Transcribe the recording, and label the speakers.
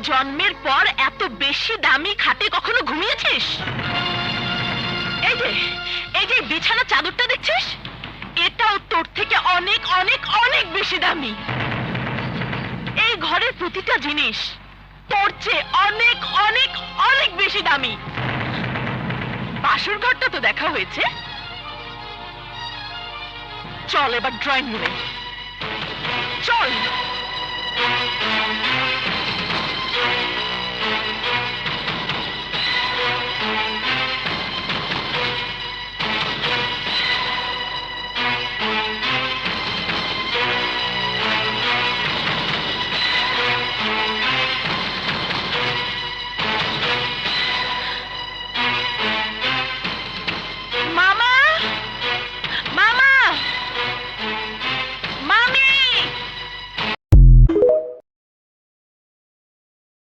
Speaker 1: জন্মের পর এত বেশি দামি খাটে কখনো ঘুমিয়েছিস? এই যে বিছানা চাদরটা দেখছিস, এটাও তোর থেকে অনেক অনেক অনেক বেশি দামি। এই ঘরের প্রতিটা জিনিস তোর চেয়ে অনেক অনেক অনেক বেশি দামি। বাসর ঘরটা তো দেখা হয়েছে, চল এবার ড্রয়িং রুমে চল।